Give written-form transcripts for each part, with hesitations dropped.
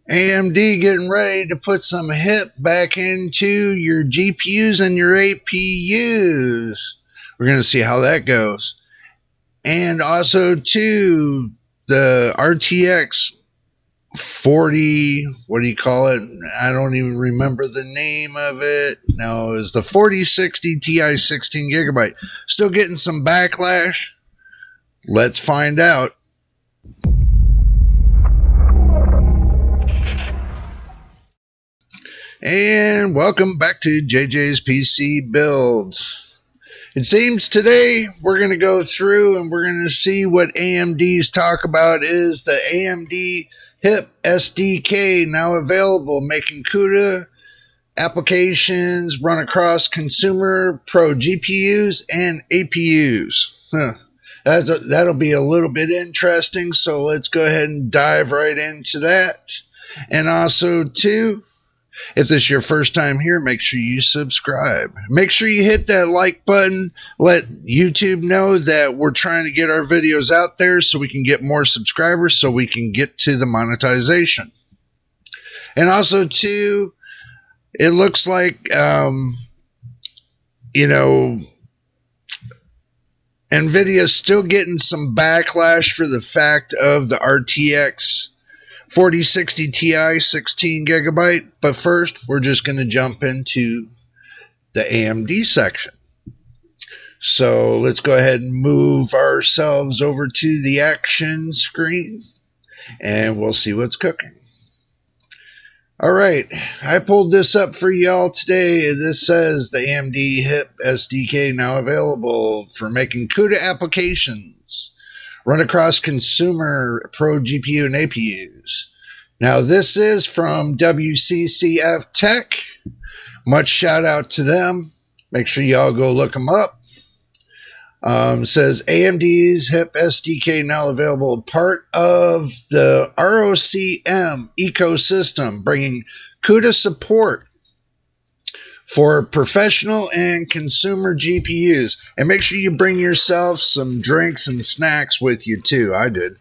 AMD getting ready to put some HIP back into your GPUs and your APUs. We're going to see how that goes. And also, too, the RTX 40, what do you call it? I don't even remember the name of it. No, it was the 4060 Ti 16 gigabyte. Still getting some backlash? Let's find out. And welcome back to JJ's PC Builds. It seems today we're going to go through and we're going to see what AMD's talk about is the AMD HIP SDK now available, making CUDA applications run across consumer pro GPUs and APUs. That'll be a little bit interesting, so let's go ahead and dive right into that. And also, too, if this is your first time here, make sure you subscribe. Make sure you hit that like button. Let YouTube know that we're trying to get our videos out there so we can get more subscribers so we can get to the monetization. And also, too, it looks like, Nvidia's still getting some backlash for the fact of the RTX 4060 Ti 16 gigabyte. But first, we're just going to jump into the AMD section. So let's go ahead and move ourselves over to the action screen and we'll see what's cooking. All right, I pulled this up for y'all today. This says the AMD HIP SDK now available for making CUDA applications run across consumer pro GPU and APUs. Now, this is from WCCF Tech. Much shout out to them. Make sure y'all go look them up. Says AMD's HIP SDK now available, part of the ROCm ecosystem, bringing CUDA support for professional and consumer GPUs. And make sure you bring yourself some drinks and snacks with you too. I did.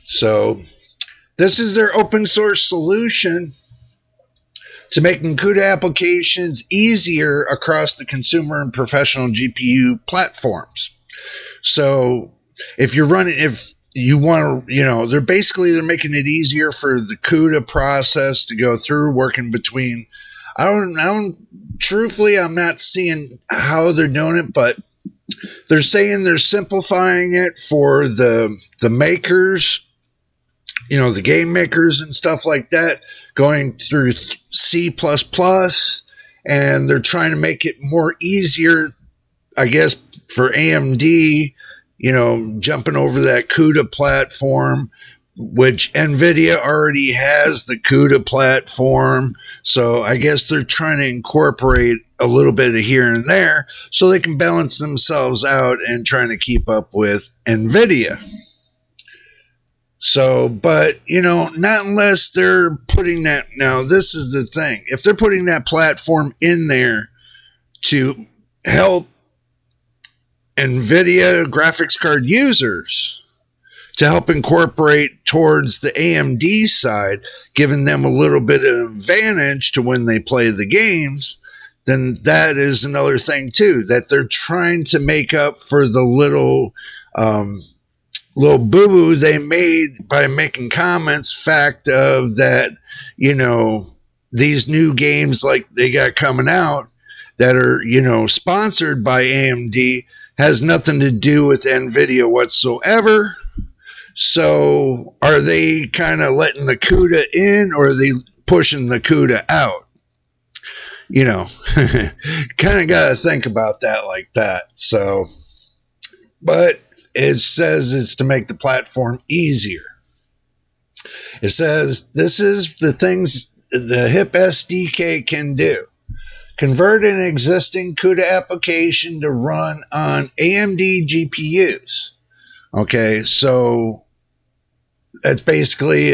So this is their open source solution to making CUDA applications easier across the consumer and professional GPU platforms. So if you're running, if you want to, they're making it easier for the CUDA process to go through, working between, truthfully, I'm not seeing how they're doing it, but they're saying they're simplifying it for the makers, the game makers and stuff like that, going through C++, and they're trying to make it more easier, I guess, for AMD, jumping over that CUDA platform, which Nvidia already has the CUDA platform. So I guess they're trying to incorporate a little bit of here and there so they can balance themselves out and trying to keep up with Nvidia. So, but, not unless they're putting that, now this is the thing, if they're putting that platform in there to help Nvidia graphics card users to help incorporate towards the AMD side, giving them a little bit of advantage to when they play the games, then that is another thing too, that they're trying to make up for the little boo-boo they made by making comments, fact of that, these new games like they got coming out that are, sponsored by AMD has nothing to do with Nvidia whatsoever. So are they kind of letting the CUDA in, or are they pushing the CUDA out? Kind of got to think about that like that. So, but it says it's to make the platform easier. It says this is the things the HIP SDK can do. Convert an existing CUDA application to run on AMD GPUs. Okay, so that's basically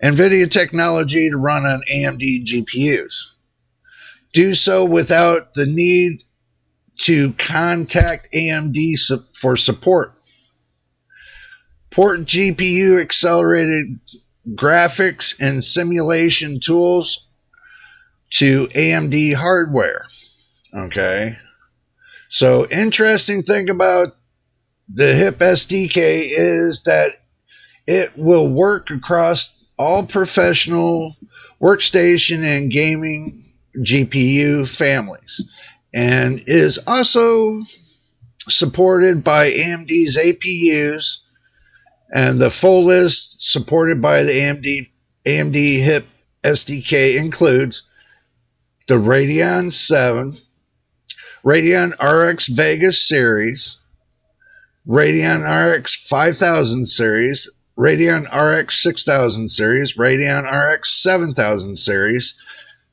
NVIDIA technology to run on AMD GPUs. Do so without the need to contact AMD for support. port GPU accelerated graphics and simulation tools to AMD hardware. Okay. So interesting thing about the HIP SDK is that it will work across all professional workstation and gaming GPU families, and is also supported by AMD's APUs, and the full list supported by the AMD HIP SDK includes the Radeon 7, Radeon RX Vega series, Radeon RX 5000 series, Radeon RX 6000 series, Radeon RX 7000 series,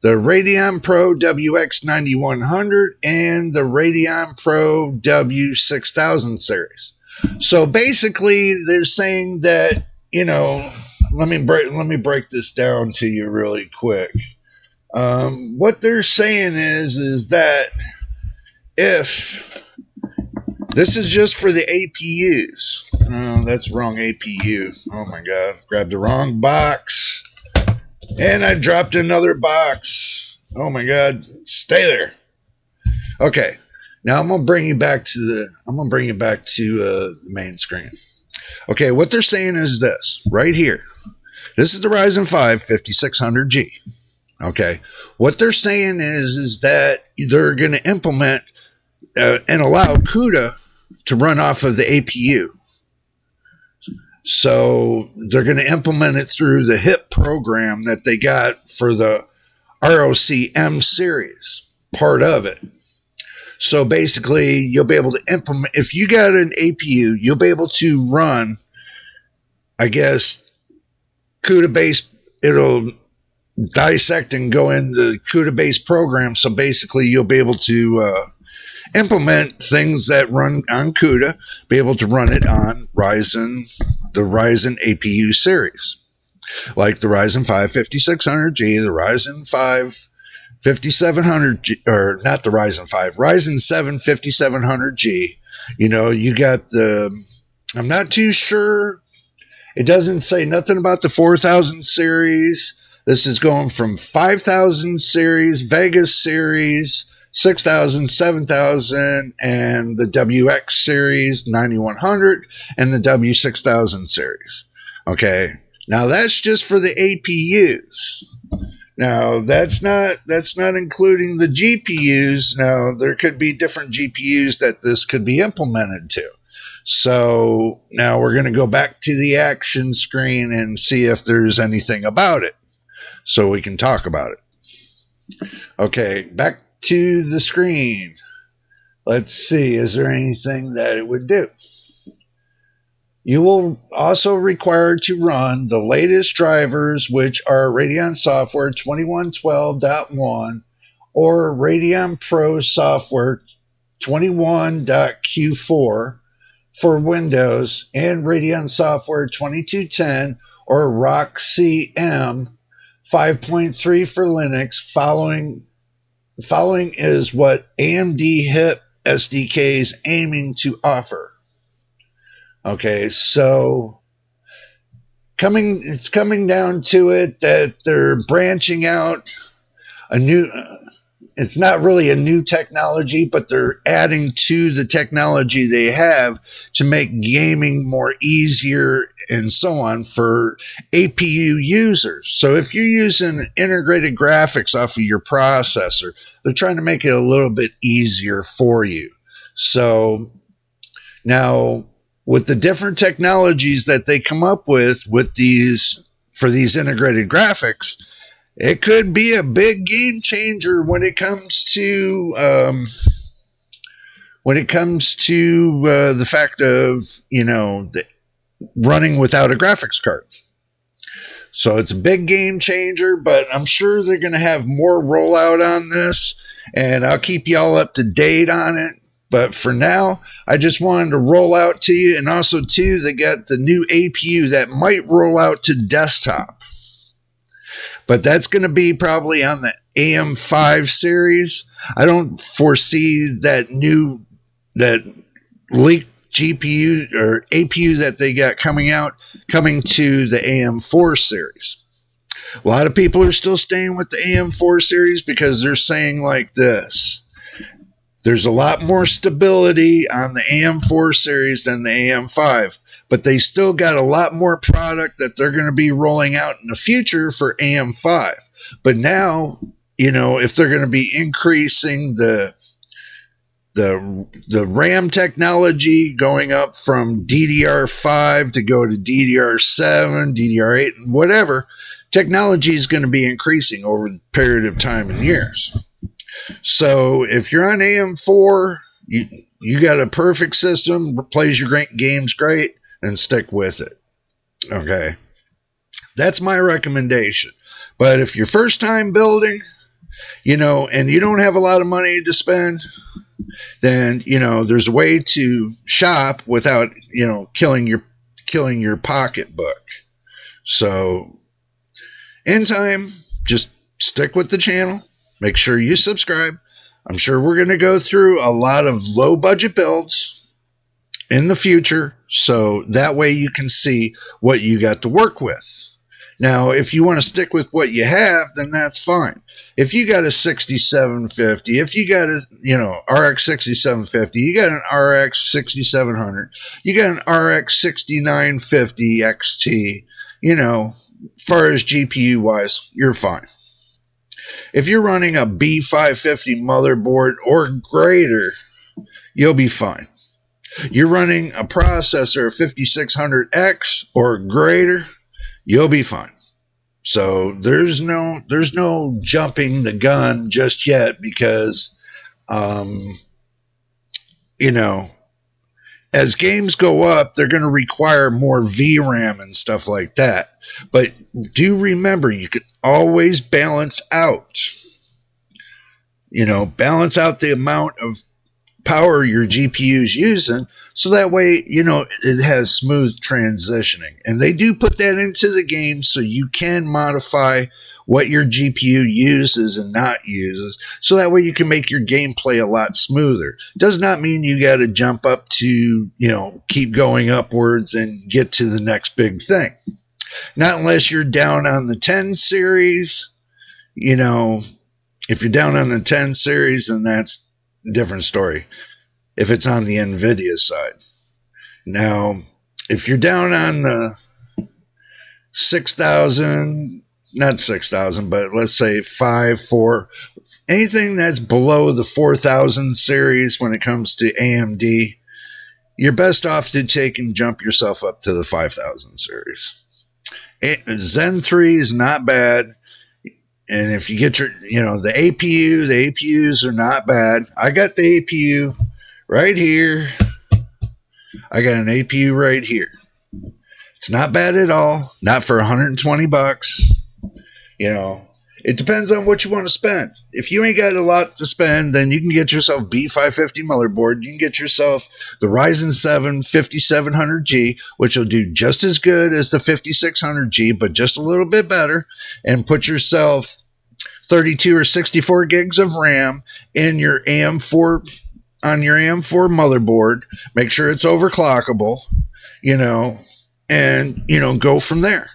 the Radeon Pro WX 9100, and the Radeon Pro W6000 series. So basically, they're saying that, let me break this down to you really quick. What they're saying is that if this is just for the APUs. Oh, that's wrong APU. Oh my God. Grabbed the wrong box. And I dropped another box. Oh my God. Stay there. Okay. Now I'm going to bring you back to the main screen. Okay. What they're saying is this right here. This is the Ryzen 5 5600G. Okay. What they're saying is that they're going to implement and allow CUDA to run off of the APU. So they're going to implement it through the HIP program that they got for the ROC-M series, part of it. So basically, you'll be able to implement, if you got an APU, you'll be able to run, I guess, CUDA-based, it'll dissect and go into CUDA-based programs. So basically, you'll be able to implement things that run on CUDA, be able to run it on the Ryzen APU series, like the Ryzen 5 5600G, the Ryzen 5 5700G, or not the Ryzen 5, Ryzen 7 5700G. You got I'm not too sure. It doesn't say nothing about the 4000 series. This is going from 5000 series, Vegas series, 6000, 7000, and the WX series 9100 and the W6000 series. Okay. Now that's just for the APUs. Now that's not including the GPUs. Now there could be different GPUs that this could be implemented to. So now we're going to go back to the action screen and see if there's anything about it so we can talk about it. Okay, back to the screen. Let's see, is there anything that it would do? You will also require to run the latest drivers, which are Radeon Software 2112.1 or Radeon Pro Software 21.Q4 for Windows, and Radeon Software 2210 or ROC-M 5.3 for Linux. Following is what AMD HIP SDK is aiming to offer. Okay, so it's coming down to it that they're branching out a new, it's not really a new technology, but they're adding to the technology they have to make gaming more easier and so on for APU users. So if you're using integrated graphics off of your processor, they're trying to make it a little bit easier for you. So now, with the different technologies that they come up with these, for these integrated graphics, it could be a big game changer when it comes to the fact of, running without a graphics card. So it's a big game changer, but I'm sure they're going to have more rollout on this, and I'll keep y'all up to date on it. But for now, I just wanted to roll out to you. And also, too, they got the new APU that might roll out to desktop. But that's going to be probably on the AM5 series. I don't foresee that leaked GPU or APU that they got coming to the AM4 series. A lot of people are still staying with the AM4 series because they're saying like this. There's a lot more stability on the AM4 series than the AM5, but they still got a lot more product that they're going to be rolling out in the future for AM5. But now, if they're going to be increasing the RAM technology going up from DDR5 to go to DDR7, DDR8, and whatever, technology is going to be increasing over the period of time and years. So if you're on AM4, you got a perfect system, plays your games great, and stick with it. Okay. That's my recommendation. But if you're first time building, and you don't have a lot of money to spend, then, there's a way to shop without, killing your pocketbook. So in time, just stick with the channel. Make sure you subscribe. I'm sure we're going to go through a lot of low budget builds in the future, so that way you can see what you got to work with. Now, if you want to stick with what you have, then that's fine. If you got a 6750, if you got a, RX 6750, you got an RX 6700, you got an RX 6950 XT, as far as GPU wise, you're fine. If you're running a B550 motherboard or greater, you'll be fine. You're running a processor 5600X or greater, you'll be fine. So there's no jumping the gun just yet because, as games go up, they're going to require more VRAM and stuff like that. But do remember, you can always balance out. Balance out the amount of power your GPU is using, so that way, it has smooth transitioning. And they do put that into the game so you can modify what your GPU uses and not uses, so that way you can make your gameplay a lot smoother. Does not mean you got to jump up to, keep going upwards and get to the next big thing. Not unless you're down on the 10 series. If you're down on the 10 series, then that's a different story. If it's on the Nvidia side. Now, if you're down on the 6,000, not 6,000, but let's say 5, 4, anything that's below the 4,000 series when it comes to AMD, you're best off to take and jump yourself up to the 5,000 series. Zen 3 is not bad. And if you get the APUs are not bad. I got the APU right here. I got an APU right here. It's not bad at all. Not for $120. It depends on what you want to spend. If you ain't got a lot to spend, then you can get yourself B550 motherboard. You can get yourself the Ryzen 7 5700G, which will do just as good as the 5600G, but just a little bit better. And put yourself 32 or 64 gigs of RAM in your AM4 on your AM4 motherboard. Make sure it's overclockable, and go from there.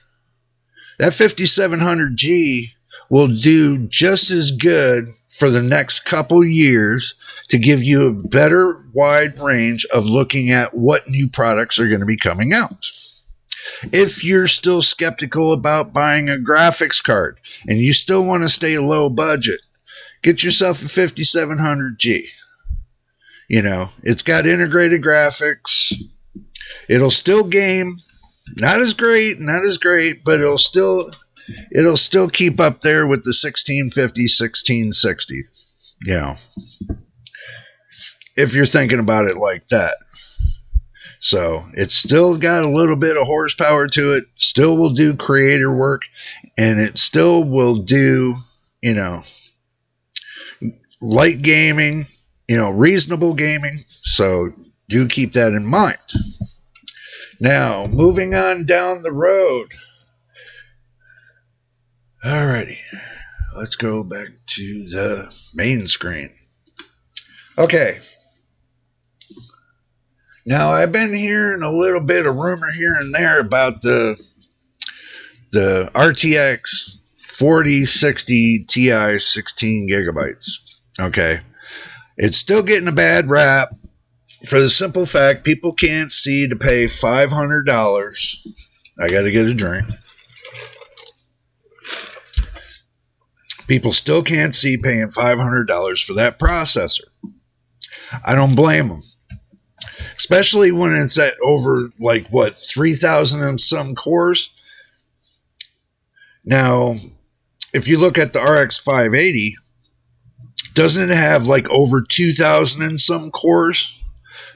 That 5700G will do just as good for the next couple years to give you a better wide range of looking at what new products are going to be coming out. If you're still skeptical about buying a graphics card and you still want to stay low budget, get yourself a 5700G. It's got integrated graphics. It'll still game. Not as great, but it'll still keep up there with the 1650, 1660. If you're thinking about it like that. So it's still got a little bit of horsepower to it, still will do creator work, and it still will do, light gaming, reasonable gaming. So do keep that in mind. Now, moving on down the road. Alrighty, let's go back to the main screen. Okay. Now, I've been hearing a little bit of rumor here and there about the RTX 4060 Ti 16 gigabytes. Okay. It's still getting a bad rap for the simple fact people can't see to pay $500. I got to get a drink. People still can't see paying $500 for that processor. I don't blame them. Especially when it's at over, 3,000 and some cores. Now, if you look at the RX 580, doesn't it have over 2,000 and some cores?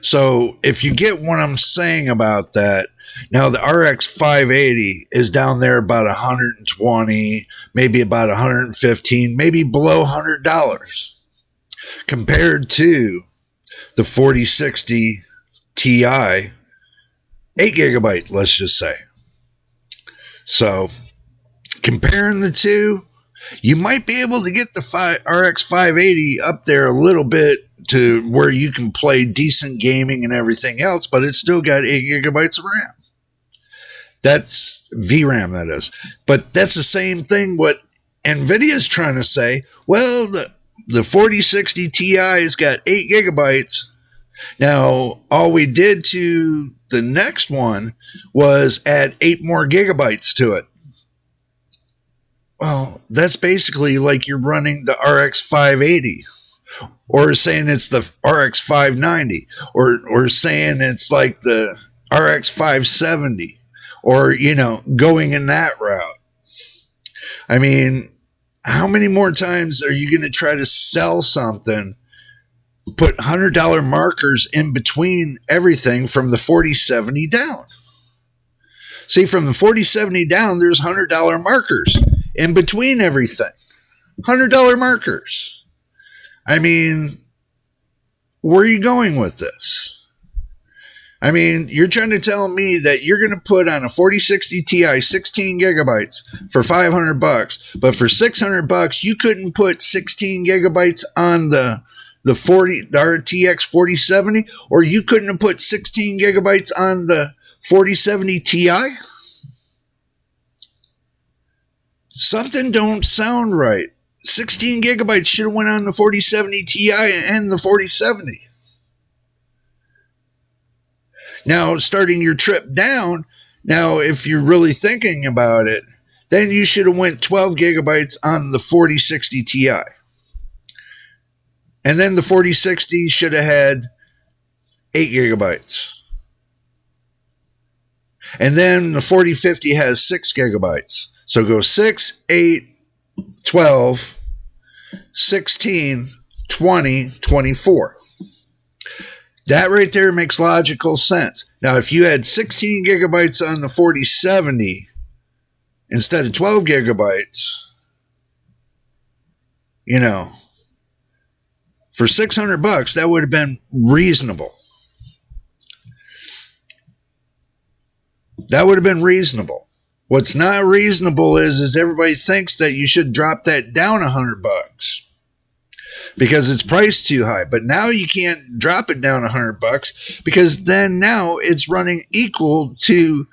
So if you get what I'm saying about that, now the RX 580 is down there about 120, maybe about 115, maybe below $100 compared to the 4060 Ti 8 gigabyte, let's just say. So comparing the two, you might be able to get the RX 580 up there a little bit to where you can play decent gaming and everything else, but it's still got 8 gigabytes of RAM. That's VRAM, that is. But that's the same thing what Nvidia's trying to say. Well, the 4060 Ti's got 8 gigabytes. Now, all we did to the next one was add 8 more gigabytes to it. Well, that's basically like you're running the RX 580, or saying it's the RX 590, or saying it's like the RX 570, or, going in that route. I mean, how many more times are you going to try to sell something, put $100 markers in between everything from the 4070 down? See, from the 4070 down, there's $100 markers in between everything. $100 markers. I mean, where are you going with this? I mean, you're trying to tell me that you're going to put on a 4060 Ti 16 gigabytes for $500, but for $600 you couldn't put 16 gigabytes on the RTX 4070, or you couldn't have put 16 gigabytes on the 4070 Ti? Something don't sound right. 16 gigabytes should have went on the 4070 Ti and the 4070. Now, starting your trip down, now if you're really thinking about it, then you should have went 12 gigabytes on the 4060 Ti. And then the 4060 should have had 8 gigabytes. And then the 4050 has 6 gigabytes. So go 6, 8, 12, 16, 20, 24. That right there makes logical sense. Now, if you had 16 gigabytes on the 4070 instead of 12 gigabytes, for $600, that would have been reasonable. That would have been reasonable. What's not reasonable is everybody thinks that you should drop that down $100 because it's priced too high. But now you can't drop it down $100 because then now it's running equal to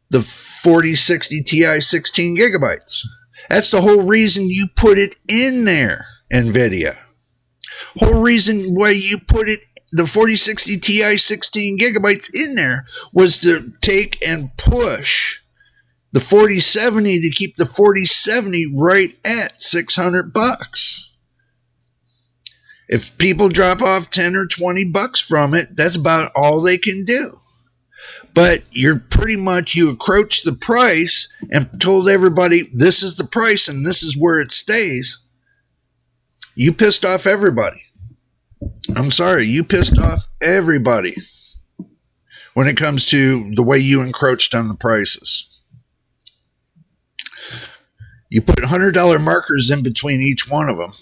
the 4060 Ti 16 gigabytes. That's the whole reason you put it in there, Nvidia. Whole reason why you put it, the 4060 Ti 16 gigabytes in there, was to take and push the 4070 to keep the 4070 right at $600. If people drop off 10 or 20 bucks from it, that's about all they can do. But you're pretty much, you approached the price and told everybody this is the price and this is where it stays. You pissed off everybody. I'm sorry, you pissed off everybody when it comes to the way you encroached on the prices. You put $100 markers in between each one of them.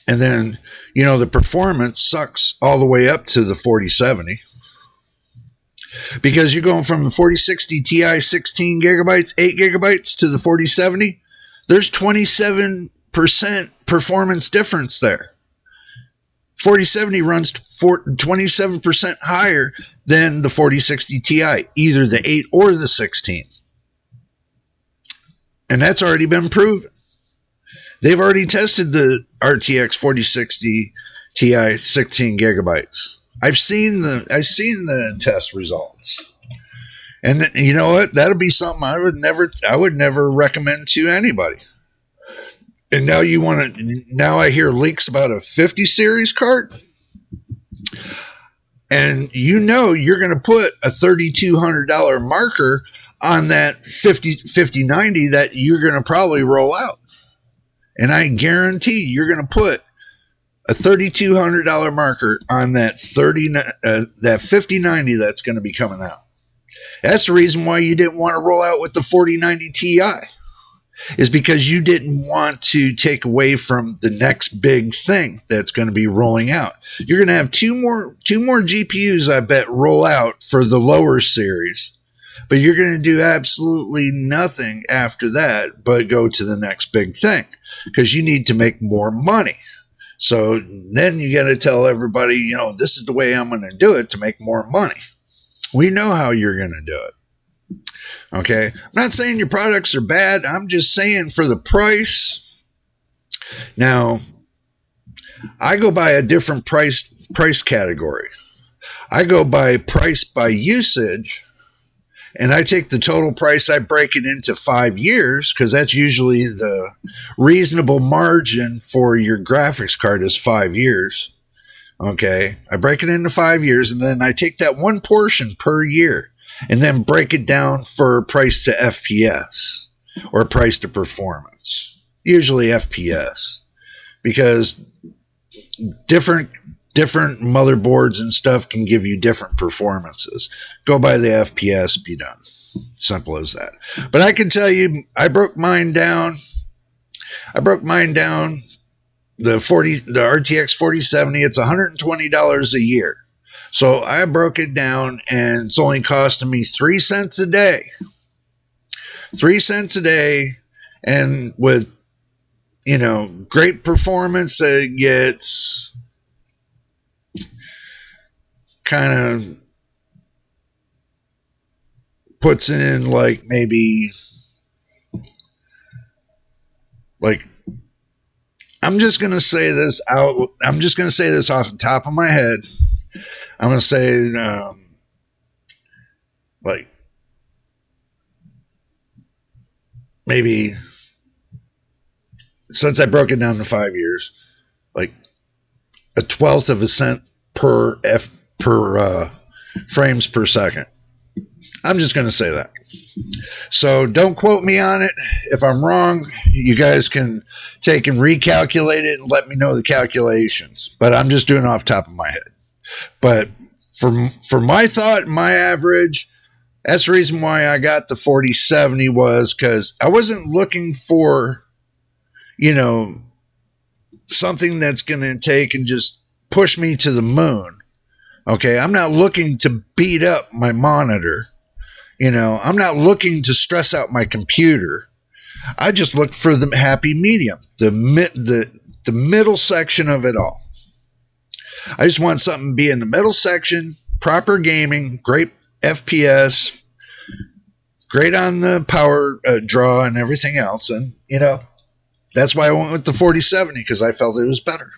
And then, the performance sucks all the way up to the 4070. Because you're going from the 4060 Ti 16 gigabytes, 8 gigabytes to the 4070. There's 27% performance difference there. 4070 runs 27% higher than the 4060 Ti, either the 8 or the 16. And that's already been proven. They've already tested the RTX 4060 Ti 16 gigabytes. I've seen the test results. And you know what? That'll be something I would never recommend to anybody. And now I hear leaks about a 50 series card. And you're going to put a $3,200 marker on that 5090 that you're going to probably roll out. And I guarantee you're going to put a $3,200 marker on that 5090 that's going to be coming out. That's the reason why you didn't want to roll out with the 4090 Ti, is because you didn't want to take away from the next big thing that's going to be rolling out. You're going to have two more GPUs, I bet, roll out for the lower series, but you're going to do absolutely nothing after that but go to the next big thing, because you need to make more money. So then you got to tell everybody, this is the way I'm going to do it to make more money. We know how you're going to do it. Okay. I'm not saying your products are bad. I'm just saying for the price. Now, I go by a different price category. I go by price by usage, and I take the total price, I break it into 5 years, because that's usually the reasonable margin for your graphics card is 5 years. Okay. I break it into 5 years, and then I take that one portion per year and then break it down for price to FPS or price to performance. Usually FPS, because different motherboards and stuff can give you different performances. Go by the FPS, be done. Simple as that. But I can tell you, I broke mine down. The RTX 4070, it's $120 a year. So I broke it down, and it's only costing me 3 cents a day. 3 cents a day, and with, great performance that gets kind of puts in maybe I'm just going to say this off the top of my head. I'm going to say, maybe, since I broke it down to 5 years, a 1/12 of a cent per frames per second. I'm just going to say that. So don't quote me on it. If I'm wrong, you guys can take and recalculate it and let me know the calculations. But I'm just doing it off the top of my head. But for my thought, my average, that's the reason why I got the 4070, was because I wasn't looking for, something that's going to take and just push me to the moon. Okay, I'm not looking to beat up my monitor. I'm not looking to stress out my computer. I just look for the happy medium, the middle section of it all. I just want something to be in the middle section, proper gaming, great FPS, great on the power draw and everything else. And, that's why I went with the 4070, because I felt it was better.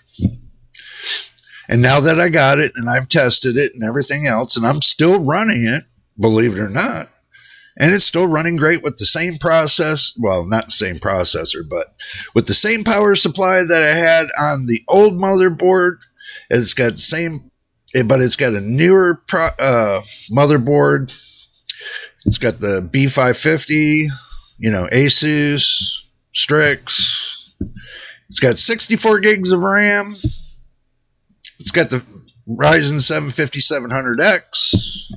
And now that I got it and I've tested it and everything else, and I'm still running it, believe it or not, and it's still running great with the same process. Well, not the same processor, but with the same power supply that I had on the old motherboard. It's got the same, but it's got a newer motherboard. It's got the B550, Asus, Strix. It's got 64 gigs of RAM. It's got the Ryzen 7 5700X.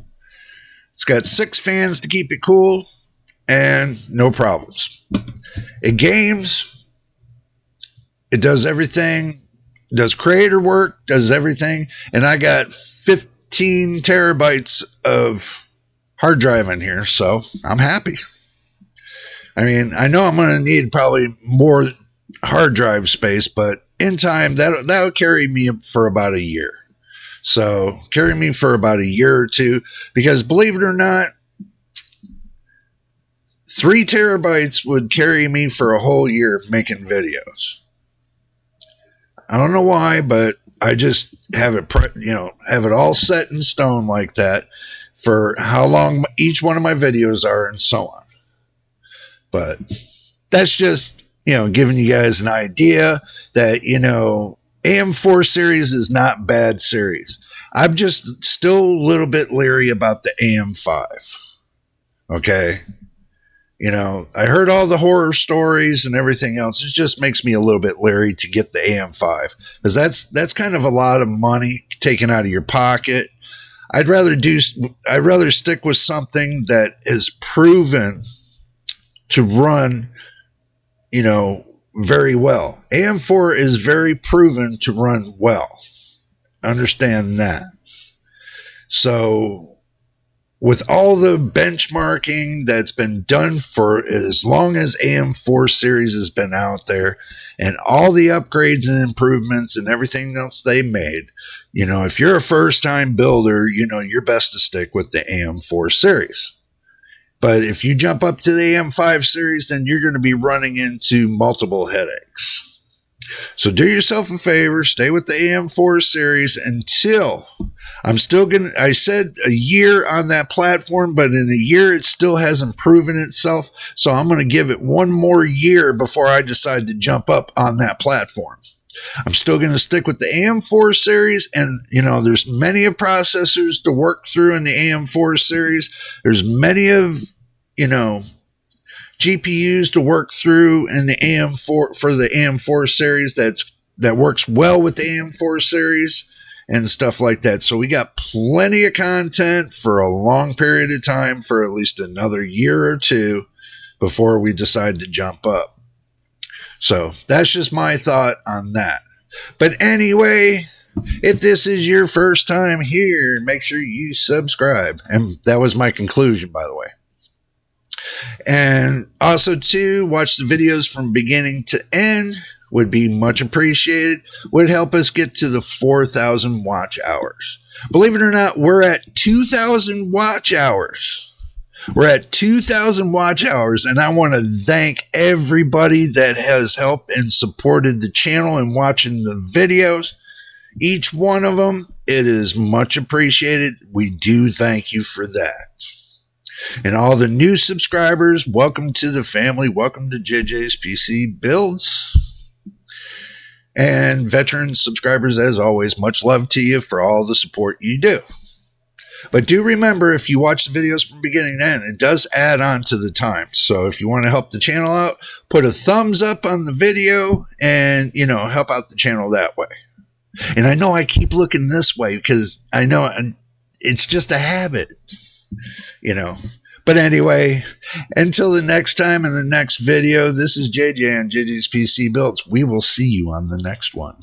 It's got 6 fans to keep it cool, and no problems. It games. It does everything. Does creator work. Does everything. And I got 15 terabytes of hard drive in here, so I'm happy. I mean, I know I'm going to need probably more hard drive space, but in time, that'll carry me for about a year. So carry me for about a year or two, because believe it or not, 3 terabytes would carry me for a whole year making videos. I don't know why, but I just have it, have it all set in stone like that for how long each one of my videos are and so on. But that's just, giving you guys an idea that, AM4 series is not bad series. I'm just still a little bit leery about the AM5. Okay. I heard all the horror stories and everything else. It just makes me a little bit leery to get the AM5, because that's kind of a lot of money taken out of your pocket. I'd rather stick with something that is proven to run, very well. AM4 is very proven to run well. Understand that. So with all the benchmarking that's been done for as long as AM4 series has been out there, and all the upgrades and improvements and everything else they made, if you're a first-time builder, you're best to stick with the AM4 series. But if you jump up to the AM5 series, then you're going to be running into multiple headaches. So do yourself a favor, stay with the AM4 series until I said a year on that platform, but in a year it still hasn't proven itself. So I'm going to give it one more year before I decide to jump up on that platform. I'm still going to stick with the AM4 series, and there's many of processors to work through in the AM4 series. There's many of GPUs to work through in the AM4 for the AM4 series that works well with the AM4 series and stuff like that. So we got plenty of content for a long period of time, for at least another year or two before we decide to jump up. So that's just my thought on that. But anyway, if this is your first time here, make sure you subscribe. And that was my conclusion, by the way. And also, too, watch the videos from beginning to end. Would be much appreciated. Would help us get to the 4,000 watch hours. Believe it or not, we're at 2,000 watch hours. We're at 2,000 watch hours, and I want to thank everybody that has helped and supported the channel and watching the videos. Each one of them, it is much appreciated. We do thank you for that. And all the new subscribers, welcome to the family. Welcome to JJ's PC Builds. And veteran subscribers, as always, much love to you for all the support you do. But do remember, if you watch the videos from beginning to end, it does add on to the time. So if you want to help the channel out, put a thumbs up on the video and, help out the channel that way. And I know I keep looking this way because I know it's just a habit, But anyway, until the next time in the next video, this is JJ on JJ's PC Builds. We will see you on the next one.